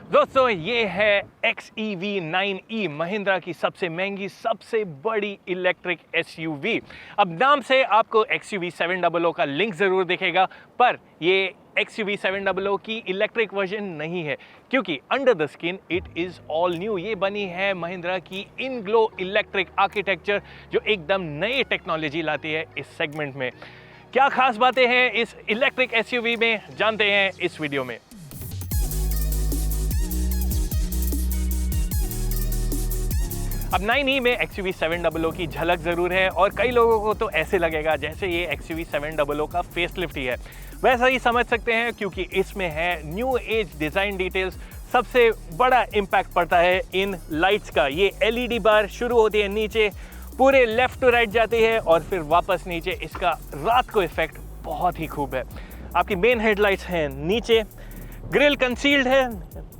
दोस्तों ये है XEV9e महिंद्रा की सबसे महंगी सबसे बड़ी इलेक्ट्रिक SUV। अब नाम से आपको XUV700 का लिंक ज़रूर दिखेगा, पर ये XUV700 की इलेक्ट्रिक वर्जन नहीं है, क्योंकि under the skin it is all new. ये बनी है महिंद्रा की इनग्लो इलेक्ट्रिक आर्किटेक्चर, जो एकदम नई टेक्नोलॉजी लाती है इस सेगमेंट में। क्या खास बातें हैं इस इलेक्ट्रिक SUV में, जानते हैं इस वीडियो में। अब 9e में XUV700 की झलक ज़रूर है, और कई लोगों को तो ऐसे लगेगा जैसे ये XUV700 का फेसलिफ्ट ही है। वैसा ही समझ सकते हैं, क्योंकि इसमें है न्यू एज डिज़ाइन डिटेल्स। सबसे बड़ा इम्पैक्ट पड़ता है इन लाइट्स का। ये LED बार शुरू होती है नीचे, पूरे लेफ्ट टू राइट जाती है और फिर वापस नीचे। इसका रात को इफेक्ट बहुत ही खूब है। आपकी मेन हेडलाइट्स हैं नीचे, ग्रिल कंसील्ड है,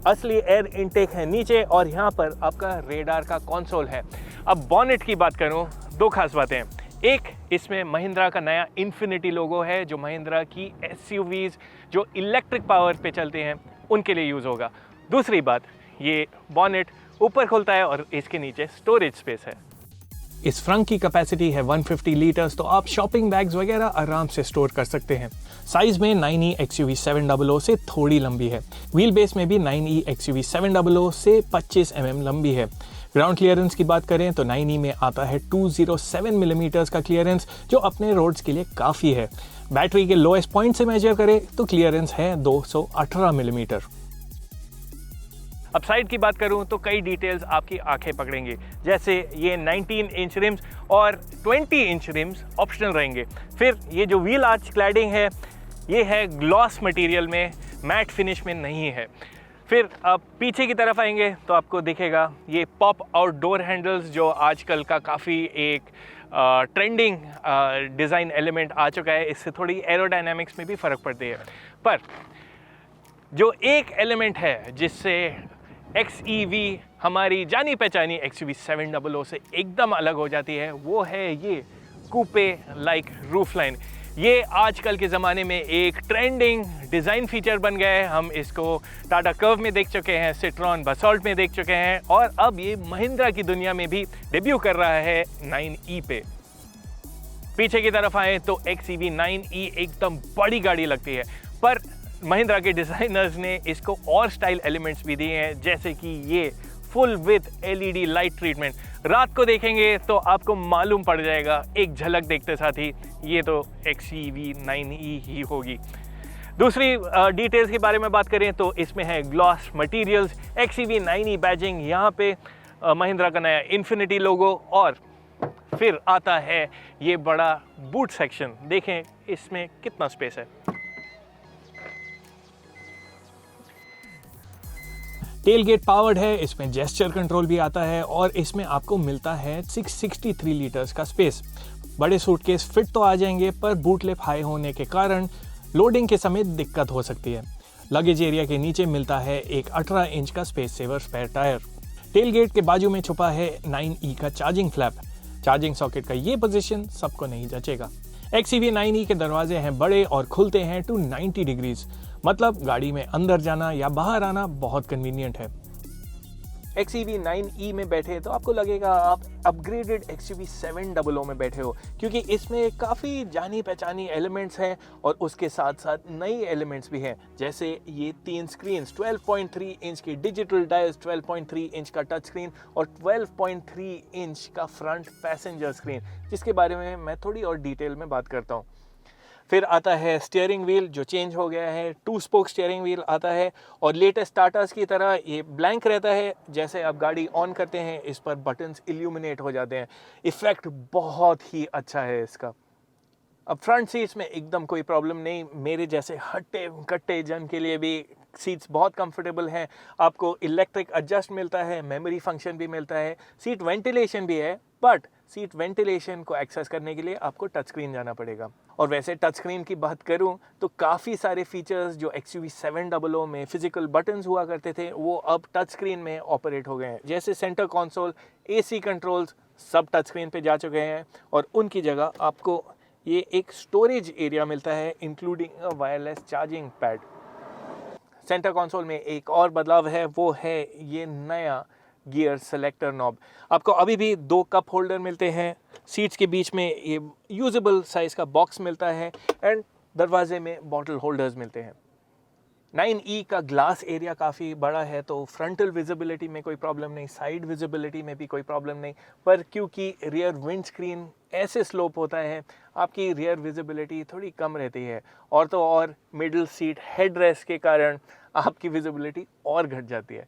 असली एयर इनटेक है नीचे, और यहाँ पर आपका रेडार का कंसोल है। अब बॉनेट की बात करूँ, दो खास बातें हैं। एक, इसमें महिंद्रा का नया इन्फिनिटी लोगो है, जो महिंद्रा की SUVs जो इलेक्ट्रिक पावर पे चलते हैं उनके लिए यूज़ होगा। दूसरी बात, ये बॉनेट ऊपर खुलता है और इसके नीचे स्टोरेज स्पेस है। इस फ्रंट की कैपेसिटी है 150 लीटर्स, तो आप शॉपिंग बैग्स वगैरह आराम से स्टोर कर सकते हैं। साइज में 9e XUV700 से थोड़ी लंबी है। व्हील बेस में भी 9e XUV700 से 25 mm लंबी है। ग्राउंड क्लियरेंस की बात करें तो 9e में आता है 207 मिलीमीटर्स का क्लियरेंस, जो अपने रोड्स के लिए काफ़ी है। बैटरी के लोएस्ट पॉइंट से मेजर करें तो क्लियरेंस है 218 मिलीमीटर। अब साइड की बात करूं तो कई डिटेल्स आपकी आंखें पकड़ेंगे, जैसे ये 19 इंच रिम्स और 20 इंच रिम्स ऑप्शनल रहेंगे। फिर ये जो व्हील आर्च क्लैडिंग है, ये है ग्लॉस मटेरियल में, मैट फिनिश में नहीं है। फिर आप पीछे की तरफ आएंगे तो आपको दिखेगा ये पॉप आउट डोर हैंडल्स, जो आजकल का काफ़ी एक ट्रेंडिंग डिज़ाइन एलिमेंट आ चुका है। इससे थोड़ी एरोडायनामिक्स में भी फ़र्क पड़ती है। पर जो एक एलिमेंट है जिससे XEV हमारी जानी पहचानी XUV700 से एकदम अलग हो जाती है, वो है ये कूपे लाइक रूफ लाइन। ये आजकल के ज़माने में एक ट्रेंडिंग डिज़ाइन फीचर बन गया है। हम इसको टाटा कर्व में देख चुके हैं, सिट्रॉन बसॉल्ट में देख चुके हैं, और अब ये महिंद्रा की दुनिया में भी डेब्यू कर रहा है 9e पे। पीछे की तरफ आए तो XEV9e एकदम बड़ी गाड़ी लगती है, पर महिंद्रा के डिज़ाइनर्स ने इसको और स्टाइल एलिमेंट्स भी दिए हैं, जैसे कि ये full with LED light treatment. रात को देखेंगे तो आपको मालूम पड़ जाएगा एक झलक देखते साथ ही, ये तो XEV9e ही होगी। दूसरी डिटेल्स के बारे में बात करें तो इसमें है ग्लॉस मटेरियल्स, XEV9e बैजिंग, यहाँ पे महिंद्रा का नया इन्फिनिटी लोगो, और फिर आता है ये बड़ा बूट सेक्शन। देखें इसमें कितना स्पेस है। टेल गेट पावर्ड है, इसमें जेस्चर कंट्रोल भी आता है, और इसमें आपको मिलता है 663 लीटर्स का स्पेस। बड़े सूटकेस फिट तो आ जाएंगे, पर बूट लिप हाई होने के कारण लोडिंग के समय दिक्कत हो सकती है। लगेज एरिया के नीचे मिलता है एक 18 इंच का space saver spare tyre. Tailgate के बाजू में छुपा है 9e का चार्जिंग फ्लैप। चार्जिंग सॉकेट का ये पोजीशन सबको नहीं जचेगा। XEV9e के दरवाजे हैं बड़े और खुलते हैं टू 90 डिग्रीज, मतलब गाड़ी में अंदर जाना या बाहर आना बहुत कन्वीनियंट है। XEV9e में बैठे तो आपको लगेगा आप अपग्रेडेड XUV700 में बैठे हो, क्योंकि इसमें काफ़ी जानी पहचानी एलिमेंट्स हैं, और उसके साथ साथ नई एलिमेंट्स भी हैं, जैसे ये 3 स्क्रीन, 12.3 इंच की डिजिटल डायल्स, 12.3 इंच का टच स्क्रीन और 12.3 इंच का फ्रंट पैसेंजर स्क्रीन, जिसके बारे में मैं थोड़ी और डिटेल में बात करता हूँ। फिर आता है स्टीयरिंग व्हील, जो चेंज हो गया है, 2 स्पोक स्टीयरिंग व्हील आता है, और लेटेस्ट टाटास की तरह ये ब्लैंक रहता है। जैसे आप गाड़ी ऑन करते हैं, इस पर बटन्स इल्यूमिनेट हो जाते हैं। इफेक्ट बहुत ही अच्छा है इसका। अब फ्रंट सीट्स में एकदम कोई प्रॉब्लम नहीं, मेरे जैसे हट्टे कट्टे जन के लिए भी सीट्स बहुत कंफर्टेबल हैं। आपको इलेक्ट्रिक एडजस्ट मिलता है, मेमोरी फंक्शन भी मिलता है, सीट वेंटिलेशन भी है, बट सीट वेंटिलेशन को एक्सेस करने के लिए आपको टच स्क्रीन जाना पड़ेगा। और वैसे टच स्क्रीन की बात करूं तो काफ़ी सारे फीचर्स जो XUV700 में फिजिकल बटन्स हुआ करते थे, वो अब टच स्क्रीन में ऑपरेट हो गए हैं। जैसे सेंटर कंसोल, AC कंट्रोल्स सब टच स्क्रीन पे जा चुके हैं, और उनकी जगह आपको ये एक स्टोरेज एरिया मिलता है, including a wireless charging pad. Centre console में एक और बदलाव है, वो है ये नया गियर सेलेक्टर नॉब। आपको अभी भी 2 कप होल्डर मिलते हैं, सीट्स के बीच में ये यूजेबल साइज़ का बॉक्स मिलता है एंड दरवाजे में बॉटल होल्डर्स मिलते हैं। 9E का ग्लास एरिया काफ़ी बड़ा है, तो फ्रंटल विजिबिलिटी में कोई प्रॉब्लम नहीं, साइड विजिबिलिटी में भी कोई प्रॉब्लम नहीं, पर क्योंकि रियर विंड स्क्रीन ऐसे स्लोप होता है, आपकी रियर विजिबिलिटी थोड़ी कम रहती है, और तो और मिडिल सीट हेड रेस्ट के कारण आपकी विजिबिलिटी और घट जाती है।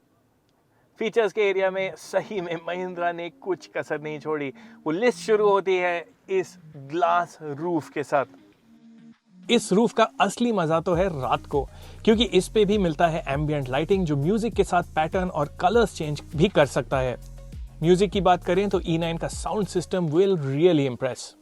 फीचर्स के एरिया में सही में महिंद्रा ने कुछ कसर नहीं छोड़ी। वो लिस्ट शुरू होती है इस ग्लास रूफ के साथ। इस रूफ का असली मजा तो है रात को, क्योंकि इस पे भी मिलता है एम्बिएंट लाइटिंग जो म्यूजिक के साथ पैटर्न और कलर्स चेंज भी कर सकता है। म्यूजिक की बात करें तो E9 का sound system will really impress.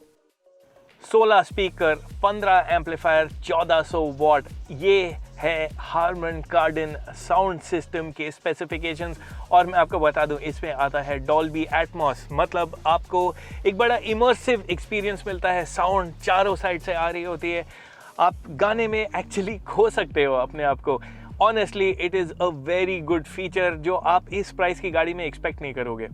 16 speaker, 15 amplifier, 1400 what, ये है हारमन कार्डन साउंड सिस्टम के स्पेसिफिकेशंस। और मैं आपको बता दूं, इसमें आता है डॉल्बी एटमॉस, मतलब आपको एक बड़ा इमर्सिव एक्सपीरियंस मिलता है। साउंड चारों साइड से आ रही होती है, आप गाने में एक्चुअली खो सकते हो अपने आप को। Honestly it is a very good feature जो आप इस प्राइस की गाड़ी में एक्सपेक्ट नहीं करोगे।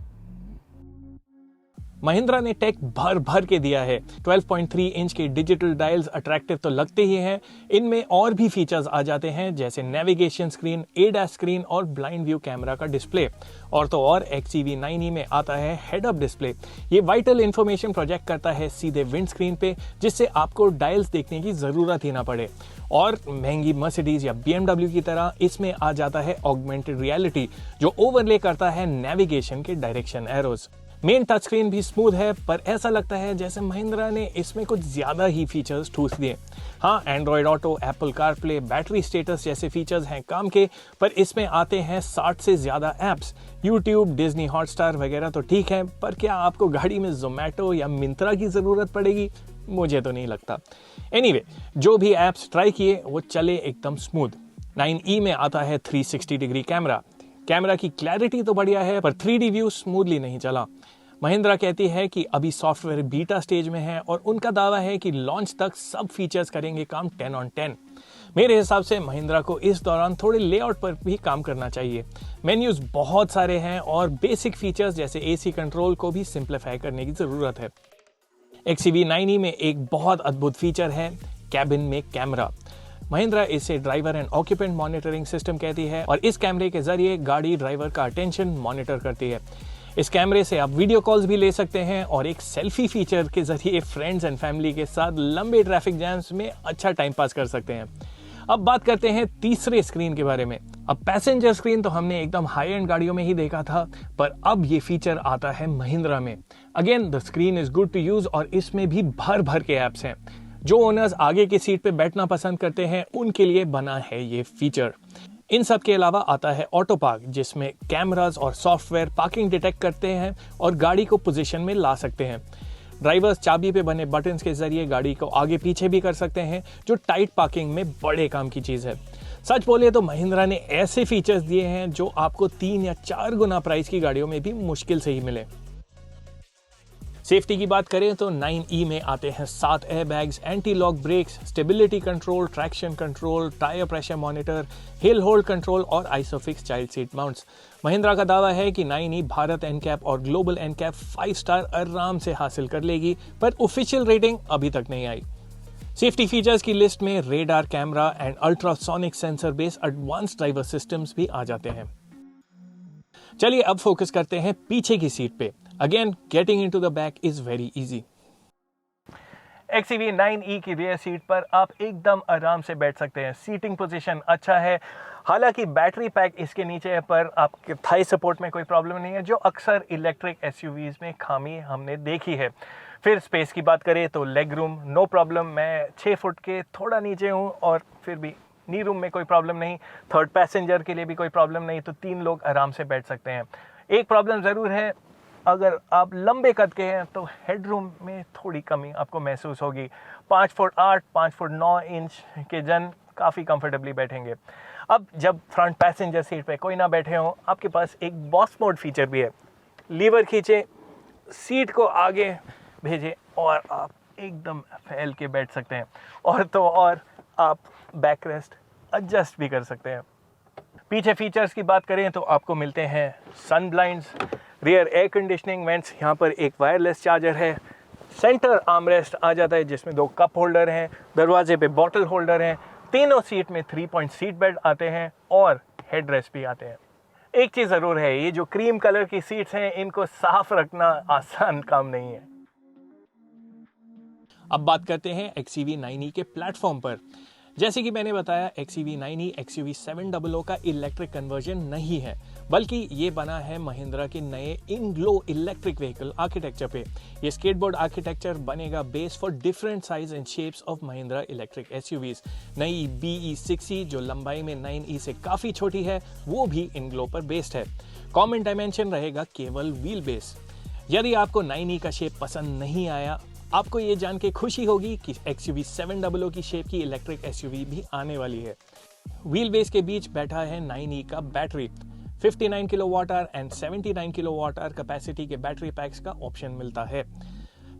महिंद्रा ने टेक भर भर के दिया है। 12.3 इंच के डिजिटल डायल्स अट्रैक्टिव तो लगते ही हैं, इनमें और भी फीचर्स आ जाते हैं जैसे नेविगेशन स्क्रीन, ADAS स्क्रीन और ब्लाइंड व्यू कैमरा का डिस्प्ले। और तो और XEV 9e में आता है हेड अप डिस्प्ले। ये वाइटल इंफॉर्मेशन प्रोजेक्ट करता है सीधे विंड स्क्रीन पे, जिससे आपको डायल्स देखने की जरूरत ही ना पड़े। और महंगी मर्सिडीज या BMW की तरह इसमें आ जाता है ऑगमेंटेड रियलिटी, जो ओवरले करता है नेविगेशन के direction arrows. Main touch screen भी स्मूथ है, पर ऐसा लगता है जैसे महिंद्रा ने इसमें कुछ ज्यादा ही फीचर्स ठूस दिए। हाँ, Android auto, Apple CarPlay, battery status जैसे फीचर्स हैं काम के, पर इसमें आते हैं 60 से ज्यादा ऐप्स। यूट्यूब, डिज्नी हॉटस्टार वगैरह तो ठीक है, पर क्या आपको गाड़ी में जोमैटो या मिंत्रा की जरूरत पड़ेगी? मुझे तो नहीं लगता। एनीवे, जो भी ऐप्स ट्राई किए वो चले एकदम स्मूथ। 9E में आता है 360 डिग्री कैमरा की क्लैरिटी तो बढ़िया है, पर 3D व्यू स्मूथली नहीं चला। महिंद्रा कहती है कि अभी सॉफ्टवेयर बीटा स्टेज में है और उनका दावा है कि लॉन्च तक सब फीचर्स करेंगे काम 10 on 10। मेरे हिसाब से महिंद्रा को इस दौरान थोड़े लेआउट पर भी काम करना चाहिए। मेन्यूज बहुत सारे हैं और बेसिक फीचर्स जैसे AC कंट्रोल को भी सिंप्लीफाई करने की जरूरत है। XEV 9e में एक बहुत अद्भुत फीचर है कैबिन में कैमरा। महिंद्रा इसे driver and occupant monitoring system कहती है और इस कैमरे के जरिए गाड़ी ड्राइवर का अटेंशन मॉनिटर करती है। इस कैमरे से आप वीडियो कॉल्स भी ले सकते हैं और एक सेल्फी फीचर के जरिए फ्रेंड्स एंड फैमिली के साथ लंबे ट्रैफिक जैम्स में अच्छा टाइम पास कर सकते हैं। अब बात करते हैं तीसरे स्क्रीन के बारे में। अब पैसेंजर स्क्रीन तो हमने एकदम हाई एंड गाड़ियों में ही देखा था, पर अब ये फीचर आता है महिंद्रा में। Again the screen is good to use और इसमें भी भर भर के ऐप्स हैं। जो ओनर्स आगे की सीट पे बैठना पसंद करते हैं उनके लिए बना है ये फीचर। इन सब के अलावा आता है ऑटो पार्क, जिसमें कैमरास और सॉफ्टवेयर पार्किंग डिटेक्ट करते हैं और गाड़ी को पोजीशन में ला सकते हैं। ड्राइवर्स चाबी पे बने बटन्स के जरिए गाड़ी को आगे पीछे भी कर सकते हैं, जो टाइट पार्किंग में बड़े काम की चीज है। सच बोले तो महिंद्रा ने ऐसे फीचर्स दिए हैं जो आपको 3 या 4 गुना प्राइस की गाड़ियों में भी मुश्किल से ही मिले। सेफ्टी की बात करें तो 9E में आते हैं 7 airbags, anti lock brakes, stability control, traction control, tyre pressure monitor, hill hold control और Isofix child seat mounts. Mahindra का दावा है कि 9E भारत एनकैप और ग्लोबल एनकैप 5 स्टार आराम से हासिल कर लेगी, पर ऑफिशियल रेटिंग अभी तक नहीं आई। सेफ्टी फीचर्स की लिस्ट में radar camera and ultrasonic sensor based advance driver systems भी आ जाते हैं। चलिए अब फोकस करते हैं पीछे की सीट पे। Again, getting into the back is very easy. XEV 9e की रियर सीट पर आप एकदम आराम से बैठ सकते हैं। सीटिंग पोजीशन अच्छा है, हालांकि बैटरी पैक इसके नीचे है, पर आपके थाई सपोर्ट में कोई प्रॉब्लम नहीं है, जो अक्सर इलेक्ट्रिक SUVs में खामी हमने देखी है। फिर स्पेस की बात करें तो लेग रूम नो प्रॉब्लम। मैं 6 फुट के थोड़ा नीचे हूँ और फिर भी नी रूम में कोई प्रॉब्लम नहीं। थर्ड पैसेंजर के लिए भी कोई प्रॉब्लम नहीं, तो 3 लोग आराम से बैठ सकते हैं। एक प्रॉब्लम ज़रूर है, अगर आप लंबे कद के हैं तो हेडरूम में थोड़ी कमी आपको महसूस होगी। 5 फुट 8, 5 फुट 9 इंच के जन काफ़ी कंफर्टेबली बैठेंगे। अब जब फ्रंट पैसेंजर सीट पे कोई ना बैठे हो, आपके पास एक बॉस मोड फीचर भी है। लीवर खींचे, सीट को आगे भेजें और आप एकदम फैल के बैठ सकते हैं। और तो और आप बैक रेस्ट एडजस्ट भी कर सकते हैं। पीछे फीचर्स की बात करें तो आपको मिलते हैं sun blinds, rear air conditioning vents, यहाँ पर एक वायरलेस चार्जर है, सेंटर आर्मरेस्ट आ जाता है जिसमें 2 कप होल्डर हैं, दरवाजे पे बॉटल होल्डर हैं, तीनों सीट में 3 पॉइंट सीट बेल्ट आते हैं और हेड रेस्ट भी आते हैं। एक चीज़ ज़रूर है, ये जो क्रीम कलर की सीट्स हैं इनको साफ रखना आसान काम नहीं है। अब बात करते हैं XUV 9e के प्लेटफॉर्म पर। जैसे कि मैंने बताया, XUV 9e XUV 700 का इलेक्ट्रिक कन्वर्जन नहीं है, बल्कि ये बना है महिंद्रा के नए इनग्लो इलेक्ट्रिक व्हीकल आर्किटेक्चर पे। ये स्केटबोर्ड आर्किटेक्चर बनेगा base for different size and shapes of Mahindra electric SUVs। नई BE6e जो लंबाई में 9e से काफ़ी छोटी है, वो भी इनग्लो पर बेस्ड है। कॉमन डायमेंशन रहेगा केवल व्हील बेस। यदि आपको 9e का शेप पसंद नहीं आया, आपको ये जान के खुशी होगी कि XUV 700 की शेप की इलेक्ट्रिक SUV भी आने वाली है। व्हील बेस के बीच बैठा है 9e का battery. 59 kilowatt hour and 79 kilowatt hour capacity के बैटरी पैक्स का ऑप्शन मिलता है।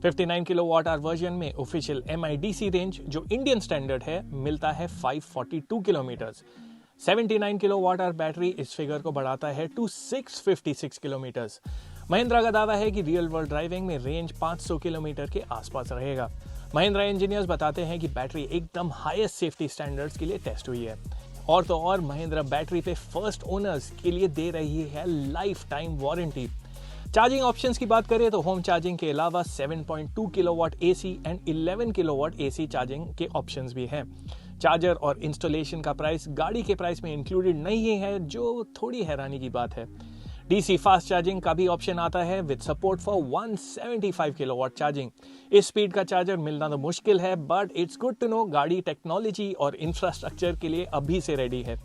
59 किलोवाट आवर वर्जन में ऑफिशियल MIDC रेंज जो इंडियन स्टैंडर्ड है मिलता है 542 किलोमीटर्स। 79 किलोवाट आवर बैटरी इस फिगर को बढ़ाता है टू 656 किलोमीटर्स। महिंद्रा का दावा है कि रियल वर्ल्ड ड्राइविंग में रेंज 500 किलोमीटर के आसपास रहेगा। महिंद्रा इंजीनियर्स बताते हैं कि बैटरी एकदम हाईएस्ट सेफ्टी स्टैंडर्ड्स के लिए टेस्ट हुई है। और तो और महिंद्रा बैटरी पे फर्स्ट ओनर्स के लिए दे रही है life time warranty. Charging options की बात करें तो होम चार्जिंग के अलावा 7.2 kilowatt AC and 11 kilowatt AC charging के ऑप्शंस भी हैं। चार्जर और इंस्टॉलेशन का प्राइस गाड़ी के प्राइस में इंक्लूडेड नहीं है, जो थोड़ी हैरानी की बात है। DC फास्ट चार्जिंग का भी ऑप्शन आता है with support for 175 kilowatt charging. इस स्पीड का चार्जर मिलना तो मुश्किल है, but it's good to know गाड़ी टेक्नोलॉजी और इंफ्रास्ट्रक्चर के लिए अभी से रेडी है।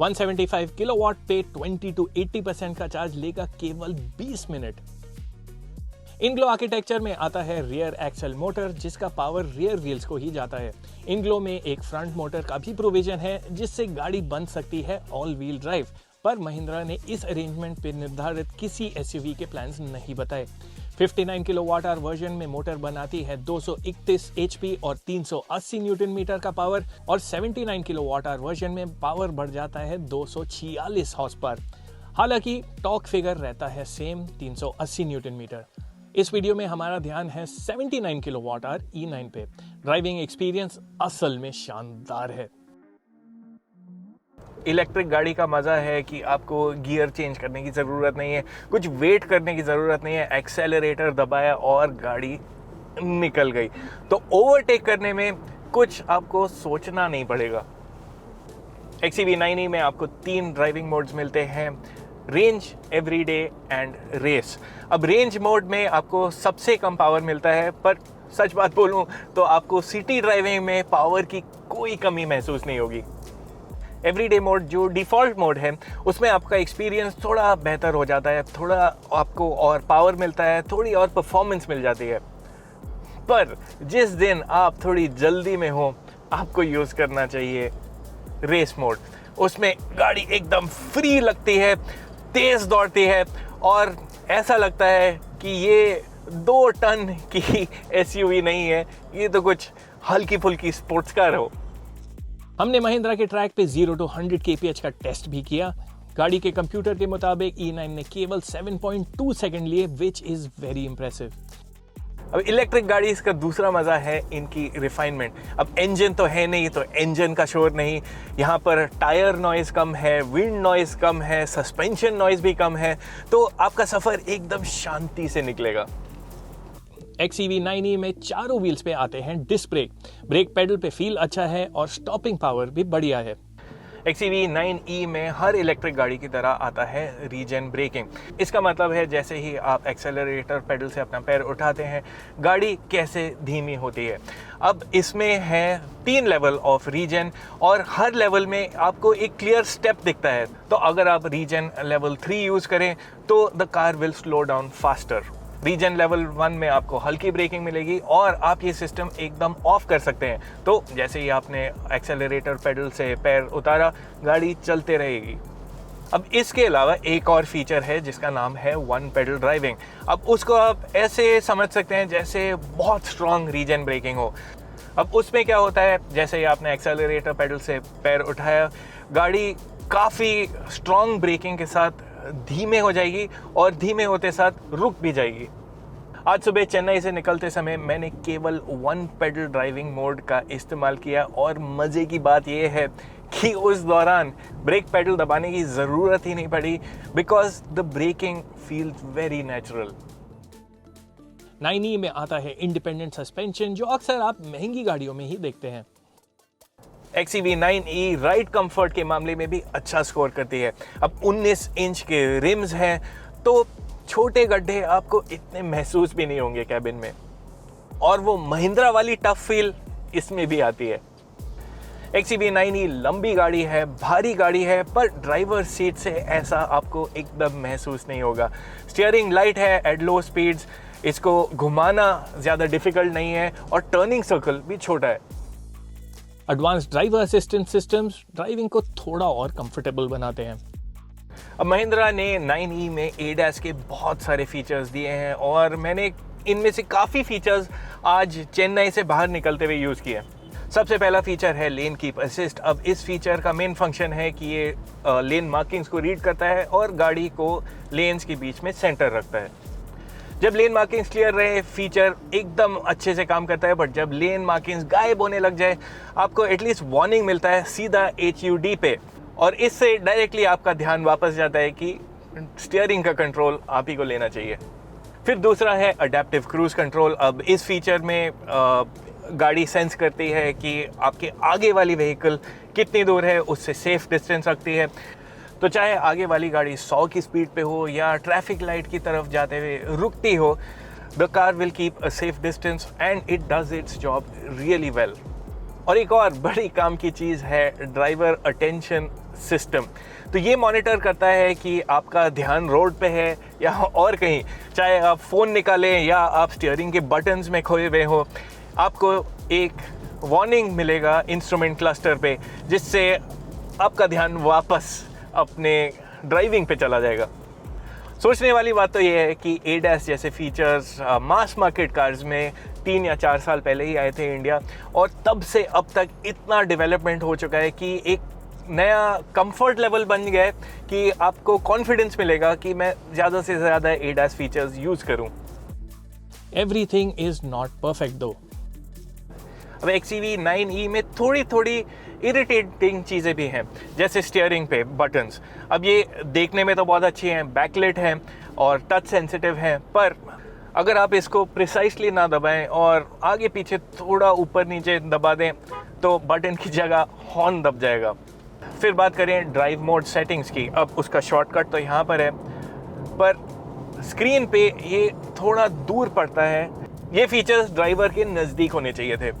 175 किलोवाट पे 20 to 80% का चार्ज लेगा केवल 20 मिनट। इनग्लो आर्किटेक्चर में आता है रियर एक्सल मोटर, जिसका पावर रियर व्हील्स को ही जाता है। इनग्लो में एक फ्रंट मोटर का भी प्रोविजन है, जिससे गाड़ी बन सकती है ऑल व्हील ड्राइव, पर महिंद्रा ने इस अरेंजमेंट पे निर्धारित किसी SUV के प्लान्स नहीं बताए। 59 किलोवाट आवर वर्जन में मोटर बनाती है 231 HP और 380 न्यूटन मीटर का पावर, और 79 किलोवाट आवर वर्जन में पावर बढ़ जाता है 246 हॉर्स पावर। हालांकि टॉर्क फिगर रहता है सेम 380 न्यूटन मीटर। इस वीडियो में हमारा ध्यान है 79 किलोवाट आवर E9 पे। ड्राइविंग एक्सपीरियंस असल में शानदार है। इलेक्ट्रिक गाड़ी का मज़ा है कि आपको गियर चेंज करने की ज़रूरत नहीं है, कुछ वेट करने की ज़रूरत नहीं है, एक्सेलरेटर दबाया और गाड़ी निकल गई। तो ओवरटेक करने में कुछ आपको सोचना नहीं पड़ेगा। XUV 9e में आपको 3 ड्राइविंग मोड्स मिलते हैं, रेंज, एवरीडे एंड रेस। अब रेंज मोड में आपको सबसे कम पावर मिलता है, पर सच बात बोलूं तो आपको सिटी ड्राइविंग में पावर की कोई कमी महसूस नहीं होगी। एवरीडे मोड जो डिफ़ॉल्ट मोड है उसमें आपका एक्सपीरियंस थोड़ा बेहतर हो जाता है, थोड़ा आपको और पावर मिलता है, थोड़ी और परफॉर्मेंस मिल जाती है। पर जिस दिन आप थोड़ी जल्दी में हो, आपको यूज़ करना चाहिए रेस मोड। उसमें गाड़ी एकदम फ्री लगती है, तेज़ दौड़ती है और ऐसा लगता है कि ये 2 टन की SUV नहीं है, ये तो कुछ हल्की फुल्की स्पोर्ट्स कार हो। हमने महिंद्रा के ट्रैक पे 0 to 100 kph का टेस्ट भी किया। गाड़ी के कंप्यूटर के मुताबिक E9 ने केवल 7.2 सेकंड लिए, विच इज़ वेरी इंप्रेसिव। अब इलेक्ट्रिक गाड़ी इसका दूसरा मज़ा है इनकी रिफाइनमेंट। अब इंजन तो है नहीं, तो इंजन का शोर नहीं, यहाँ पर टायर नॉइज़ कम है, विंड नॉइज़ कम है, सस्पेंशन नॉइज़ भी कम है, तो आपका सफ़र एकदम शांति से निकलेगा। XUV 9e में चारों व्हील्स पे आते हैं डिस्क ब्रेक। ब्रेक पेडल पे फील अच्छा है और स्टॉपिंग पावर भी बढ़िया है। XUV 9e में हर इलेक्ट्रिक गाड़ी की तरह आता है रीजन ब्रेकिंग। इसका मतलब है जैसे ही आप एक्सेलरेटर पेडल से अपना पैर उठाते हैं, गाड़ी कैसे धीमी होती है। अब इसमें है 3 लेवल ऑफ रीजन और हर लेवल में आपको एक क्लियर स्टेप दिखता है। तो अगर आप रीजन लेवल 3 यूज़ करें तो the car will slow down faster. Regen level 1 में आपको हल्की ब्रेकिंग मिलेगी और आप ये सिस्टम एकदम ऑफ कर सकते हैं। तो जैसे ही आपने एक्सेलरेटर पेडल से पैर उतारा, गाड़ी चलते रहेगी। अब इसके अलावा एक और फीचर है जिसका नाम है वन पेडल ड्राइविंग। अब उसको आप ऐसे समझ सकते हैं जैसे बहुत स्ट्रॉन्ग रीजन ब्रेकिंग हो। अब उसमें क्या होता है, जैसे ही आपने एक्सेलरेटर पेडल से पैर उठाया, गाड़ी काफ़ी स्ट्रॉन्ग ब्रेकिंग के साथ धीमे हो जाएगी और धीमे होते साथ रुक भी जाएगी। आज सुबह चेन्नई से निकलते समय मैंने केवल 1 पेडल ड्राइविंग मोड का इस्तेमाल किया और मज़े की बात यह है कि उस दौरान ब्रेक पेडल दबाने की ज़रूरत ही नहीं पड़ी, because the braking feels very natural. 9e में आता है इंडिपेंडेंट सस्पेंशन, जो अक्सर आप महंगी गाड़ियों में ही देखते हैं। XEV 9e राइड कंफर्ट के मामले में भी अच्छा स्कोर करती है। अब 19 इंच के रिम्स हैं तो छोटे गड्ढे आपको इतने महसूस भी नहीं होंगे कैबिन में, और वो महिंद्रा वाली टफ फील इसमें भी आती है। XEV 9e लंबी गाड़ी है, भारी गाड़ी है, पर ड्राइवर सीट से ऐसा आपको एकदम महसूस नहीं होगा। स्टीयरिंग लाइट है एट लो स्पीड्स, इसको घुमाना ज़्यादा डिफिकल्ट नहीं है और टर्निंग सर्कल भी छोटा है। Advance driver assistant systems driving को थोड़ा और कंफर्टेबल बनाते हैं। अब महिंद्रा ने 9e में ADAS के बहुत सारे फीचर्स दिए हैं और मैंने इनमें से काफ़ी फीचर्स आज चेन्नई से बाहर निकलते हुए यूज़ किए। सबसे पहला फीचर है लेन कीप असिस्ट। अब इस फीचर का मेन फंक्शन है कि ये लेन मार्किंग्स को रीड करता है और गाड़ी को लेन्स के बीच में सेंटर रखता है। जब लेन मार्किंग्स क्लियर रहे फीचर एकदम अच्छे से काम करता है, बट जब लेन मार्किंग्स गायब होने लग जाए आपको एटलीस्ट वार्निंग मिलता है सीधा HUD पे, और इससे डायरेक्टली आपका ध्यान वापस जाता है कि स्टीयरिंग का कंट्रोल आप ही को लेना चाहिए। फिर दूसरा है अडेप्टिव क्रूज कंट्रोल। अब इस फीचर में गाड़ी सेंस करती है कि आपके आगे वाली व्हीकल कितनी दूर है, उससे सेफ डिस्टेंस रखती है। तो चाहे आगे वाली गाड़ी 100 की स्पीड पे हो या ट्रैफिक लाइट की तरफ जाते हुए रुकती हो, the car will keep a safe distance and it does it's job really well. और एक और बड़ी काम की चीज़ है ड्राइवर अटेंशन सिस्टम। तो ये मॉनिटर करता है कि आपका ध्यान रोड पे है या और कहीं, चाहे आप फ़ोन निकालें या आप स्टीयरिंग के बटन्स में खोए हुए हो, आपको एक वार्निंग मिलेगा इंस्ट्रूमेंट क्लस्टर पे, जिससे आपका ध्यान वापस अपने ड्राइविंग पे चला जाएगा। सोचने वाली बात तो ये है कि ADAS जैसे फीचर्स मास मार्केट कार्स में 3 या 4 साल पहले ही आए थे इंडिया, और तब से अब तक इतना डेवलपमेंट हो चुका है कि एक नया कंफर्ट लेवल बन गया है कि आपको कॉन्फिडेंस मिलेगा कि मैं ज़्यादा से ज़्यादा ADAS फीचर्स यूज़ करूं। Everything is not perfect though. अब XEV 9e में थोड़ी इरिटेटिंग चीज़ें भी हैं, जैसे स्टीयरिंग पे बटन्स। अब ये देखने में तो बहुत अच्छी हैं, बैकलाइट हैं और टच सेंसिटिव हैं, पर अगर आप इसको प्रिसाइसली ना दबाएं और आगे पीछे थोड़ा ऊपर नीचे दबा दें तो बटन की जगह हॉर्न दब जाएगा। फिर बात करें ड्राइव मोड सेटिंग्स की। अब उसका शॉर्टकट तो यहाँ पर है, पर स्क्रीन पे ये थोड़ा दूर पड़ता है। ये फीचर्स ड्राइवर के नज़दीक होने चाहिए थे।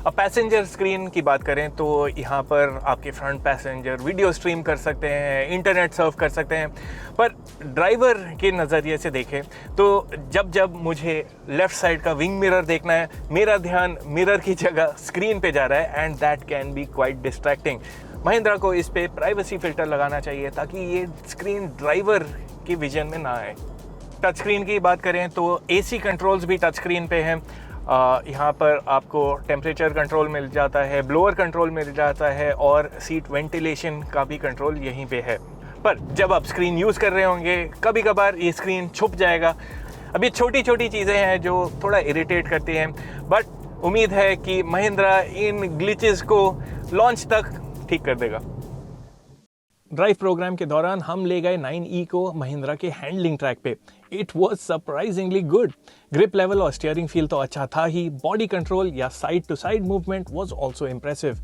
अब पैसेंजर स्क्रीन की बात करें तो यहाँ पर आपके फ्रंट पैसेंजर वीडियो स्ट्रीम कर सकते हैं, इंटरनेट सर्फ कर सकते हैं, पर ड्राइवर के नज़रिए से देखें तो जब मुझे लेफ़्ट साइड का विंग मिरर देखना है, मेरा ध्यान मिरर की जगह स्क्रीन पे जा रहा है, and that can be quite distracting. Mahindra को इस पे प्राइवेसी फ़िल्टर लगाना चाहिए ताकि ये स्क्रीन ड्राइवर की विजन में ना आए। टच स्क्रीन की बात करें तो AC कंट्रोल्स भी टच स्क्रीन पे हैं। यहाँ पर आपको टेम्परेचर कंट्रोल मिल जाता है, ब्लोअर कंट्रोल मिल जाता है, और सीट वेंटिलेशन का भी कंट्रोल यहीं पे है। पर जब आप स्क्रीन यूज़ कर रहे होंगे कभी कभार ये स्क्रीन छुप जाएगा। अब ये छोटी चीज़ें हैं जो थोड़ा इरिटेट करती हैं, बट उम्मीद है कि महिंद्रा इन ग्लिचेस को लॉन्च तक ठीक कर देगा। ड्राइव प्रोग्राम के दौरान हम ले गए 9e को महिंद्रा के हैंडलिंग ट्रैक पे। It was surprisingly good. Grip level और स्टीयरिंग फील तो अच्छा था ही, बॉडी कंट्रोल या side to side movement was also impressive.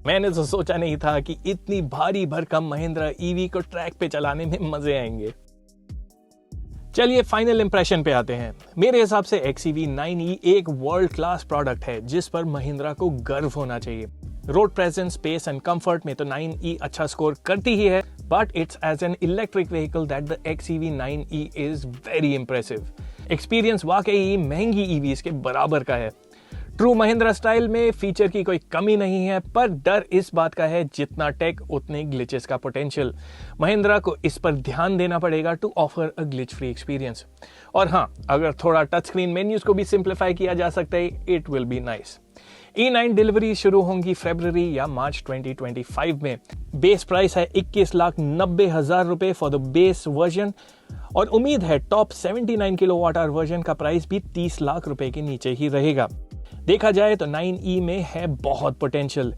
मैंने तो सोचा नहीं था कि इतनी भारी भरकम महिंद्रा EV को ट्रैक पे चलाने में मजे आएंगे। चलिए फाइनल इंप्रेशन पे आते हैं। मेरे हिसाब से XEV 9e एक वर्ल्ड क्लास प्रोडक्ट है जिस पर महिंद्रा को गर्व होना चाहिए। Road presence, space and comfort में तो 9e अच्छा स्कोर करती ही है, but it's as an electric vehicle that the XEV 9e is very impressive. Experience वाकई महंगी EVs के बराबर का है। ट्रू महिंद्रा स्टाइल में फीचर की कोई कमी नहीं है, पर डर इस बात का है जितना टेक उतने ग्लिचेस का पोटेंशियल। महिंद्रा को इस पर ध्यान देना पड़ेगा to offer a glitch free experience. और हाँ, अगर थोड़ा टच स्क्रीन मेन्यूज को भी सिंप्लीफाई किया जा सकता है, it will be nice. E9 delivery शुरू होंगी फरवरी या मार्च 2025 में। बेस प्राइस है 21,90,000 रुपए फॉर द बेस वर्जन, और उम्मीद है टॉप 79 किलोवाट आवर वर्जन का प्राइस भी 30 लाख रुपए के नीचे ही रहेगा। देखा जाए तो 9e में है बहुत पोटेंशियल।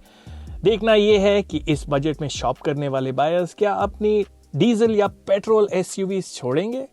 देखना यह है कि इस बजट में शॉप करने वाले बायर्स क्या अपनी डीजल या पेट्रोल SUVs छोड़ेंगे।